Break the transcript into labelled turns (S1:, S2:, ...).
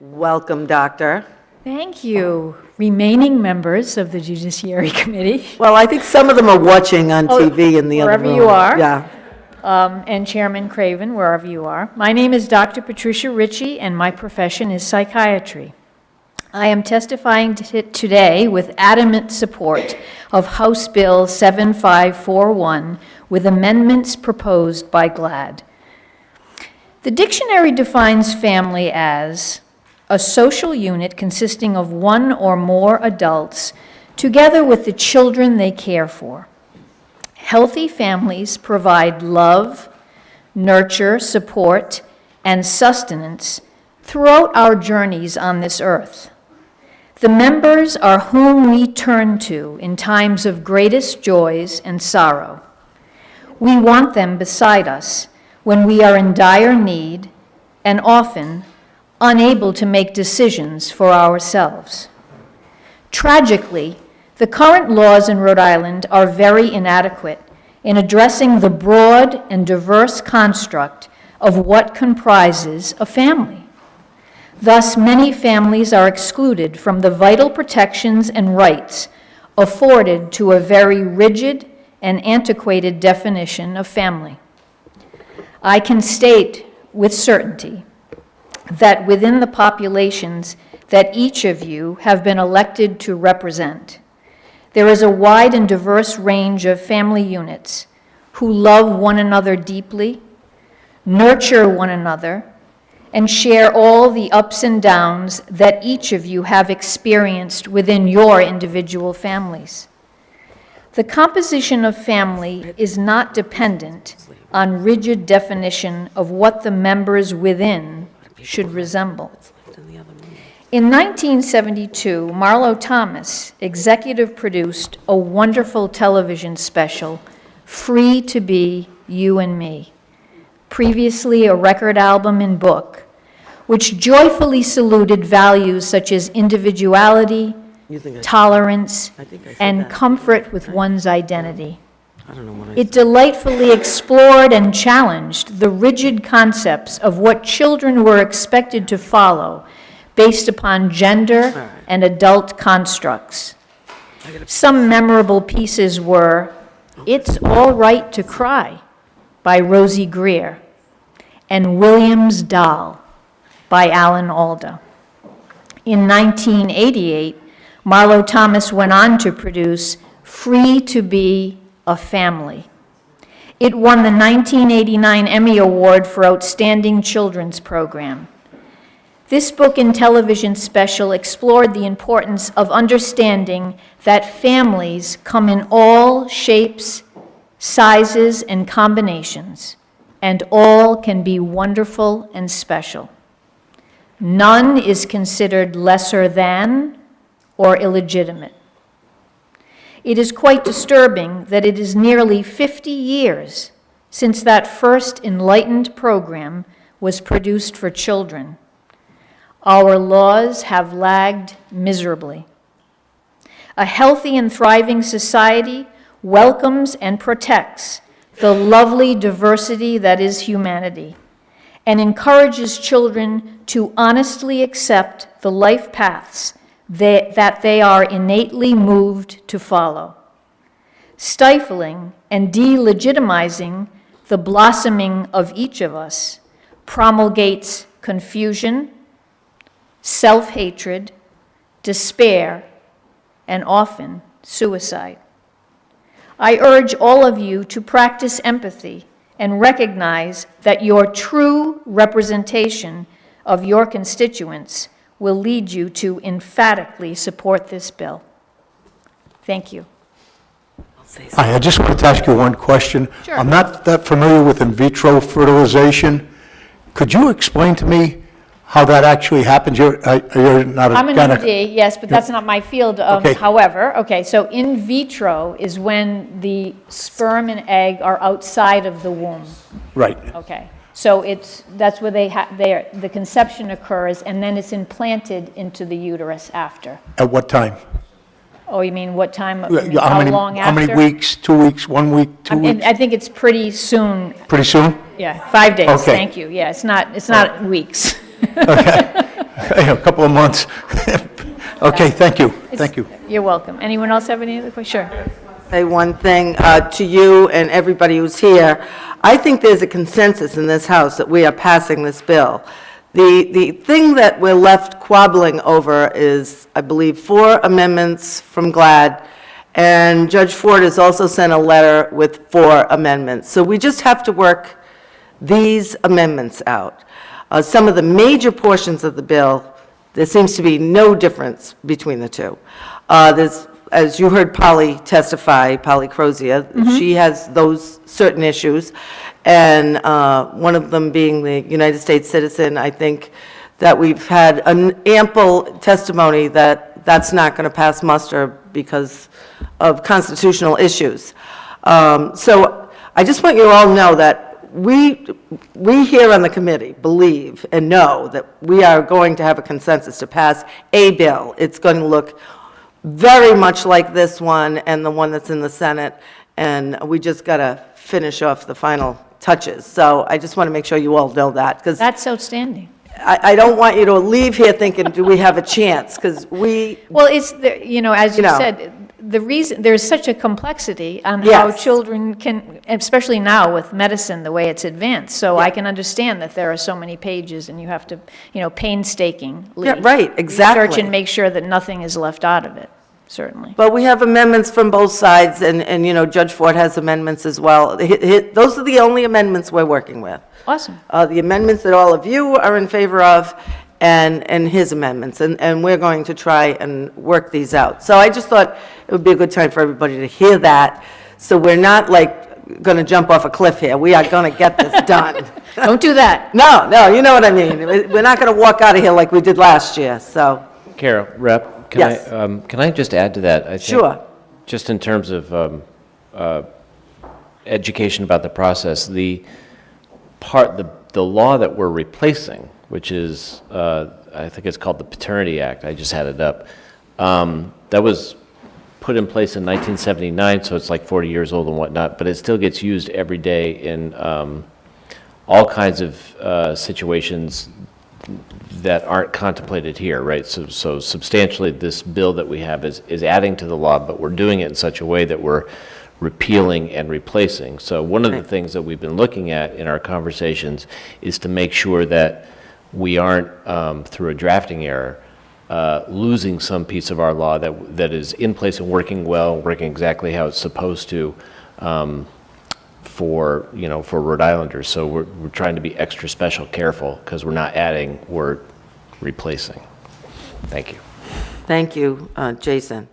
S1: Welcome, Doctor.
S2: Thank you, remaining members of the Judiciary Committee.
S1: Well, I think some of them are watching on TV in the other room.
S2: Wherever you are.
S1: Yeah.
S2: And Chairman Craven, wherever you are. My name is Dr. Patricia Ricci, and my profession is psychiatry. I am testifying today with adamant support of House Bill 7541 with amendments proposed by GLAAD. The dictionary defines family as a social unit consisting of one or more adults together with the children they care for. Healthy families provide love, nurture, support, and sustenance throughout our journeys on this earth. The members are whom we turn to in times of greatest joys and sorrow. We want them beside us when we are in dire need and often unable to make decisions for ourselves. Tragically, the current laws in Rhode Island are very inadequate in addressing the broad and diverse construct of what comprises a family. Thus, many families are excluded from the vital protections and rights afforded to a very rigid and antiquated definition of family. I can state with certainty that within the populations that each of you have been elected to represent, there is a wide and diverse range of family units who love one another deeply, nurture one another, and share all the ups and downs that each of you have experienced within your individual families. The composition of family is not dependent on rigid definition of what the members within should resemble. In 1972, Marlo Thomas executive produced a wonderful television special, Free to Be You and Me, previously a record album and book, which joyfully saluted values such as individuality, tolerance, and comfort with one's identity. It delightfully explored and challenged the rigid concepts of what children were expected to follow based upon gender and adult constructs. Some memorable pieces were It's All Right to Cry by Rosie Greer and William's Doll by Alan Alda. In 1988, Marlo Thomas went on to produce Free to Be a Family. It won the 1989 Emmy Award for Outstanding Children's Program. This book and television special explored the importance of understanding that families come in all shapes, sizes, and combinations, and all can be wonderful and special. None is considered lesser than or illegitimate. It is quite disturbing that it is nearly 50 years since that first enlightened program was produced for children. Our laws have lagged miserably. A healthy and thriving society welcomes and protects the lovely diversity that is humanity and encourages children to honestly accept the life paths that they are innately moved to follow. Stifling and delegitimizing the blossoming of each of us promulgates confusion, self-hatred, despair, and often suicide. I urge all of you to practice empathy and recognize that your true representation of your constituents will lead you to emphatically support this bill. Thank you.
S3: Hi, I just wanted to ask you one question.
S2: Sure.
S3: I'm not that familiar with in vitro fertilization. Could you explain to me how that actually happens? You're not a
S2: I'm an
S3: gynecologist.
S2: MD, yes, but that's not my field.
S3: Okay.
S2: However, so in vitro is when the sperm and egg are outside of the womb.
S3: Right.
S2: Okay. So that's where the conception occurs, and then it's implanted into the uterus after.
S3: At what time?
S2: Oh, you mean what time,
S3: Yeah,
S2: how long
S3: How
S2: after?
S3: many weeks? 2 weeks? 1 week? 2 weeks?
S2: I think it's pretty soon.
S3: Pretty soon?
S2: Yeah, 5 days,
S3: Okay.
S2: thank you. Yeah, it's not weeks.
S3: Okay. a couple of months. Okay, thank you, thank you.
S2: You're welcome. Anyone else have any other questions? Sure.
S1: Say one thing to you and everybody who's here. I think there's a consensus in this House that we are passing this bill. The thing that we're left quabbling over is, I believe, 4 amendments from GLAAD, and Judge Ford has also sent a letter with 4 amendments. So we just have to work these amendments out. Some of the major portions of the bill, there seems to be no difference between the two. There's, as you heard Polly testify, Polly Crozier, she has those certain issues, and one of them being the United States citizen. I think that we've had an ample testimony that that's not going to pass muster because of constitutional issues. So I just want you all to know that we here on the committee believe and know that we are going to have a consensus to pass a bill. It's going to look very much like this one and the one that's in the Senate, and we just got to finish off the final touches. So I just want to make sure you all know that, because
S2: That's outstanding.
S1: I don't want you to leave here thinking, do we have a chance? Because we,
S2: Well, it's, you know, as you
S1: You know.
S2: said, the reason, there's such a complexity on how
S1: Yes.
S2: children can, especially now with medicine, the way it's advanced. So I can understand that there are so many pages and you have to, you know, painstakingly.
S1: Yeah, right, exactly.
S2: Research and make sure that nothing is left out of it, certainly.
S1: but we have amendments from both sides, and you know, Judge Ford has amendments as well. Those are the only amendments we're working with.
S2: Awesome.
S1: The amendments that all of you are in favor of, and his amendments, and we're going to try and work these out. So I just thought it would be a good time for everybody to hear that, so we're not like going to jump off a cliff here. We are going to get this done.
S2: Don't do that.
S1: No, you know what I mean. We're not going to walk out of here like we did last year, so,
S4: Carol, Rep,
S1: Yes.
S4: can I just add to that? I think
S1: Sure.
S4: Just in terms of education about the process, the law that we're replacing, which is, I think it's called the Paternity Act, I just had it up, that was put in place in 1979, so it's like 40 years old and whatnot, but it still gets used every day in all kinds of situations that aren't contemplated here, right? So substantially, this bill that we have is adding to the law, but we're doing it in such a way that we're repealing and replacing. So one of the things that we've been looking at in our conversations is to make sure that we aren't, through a drafting error, losing some piece of our law that is in place and working well, working exactly how it's supposed to, for Rhode Islanders. So we're trying to be extra special careful because we're not adding, we're replacing. Thank you.
S1: thank you, Jason.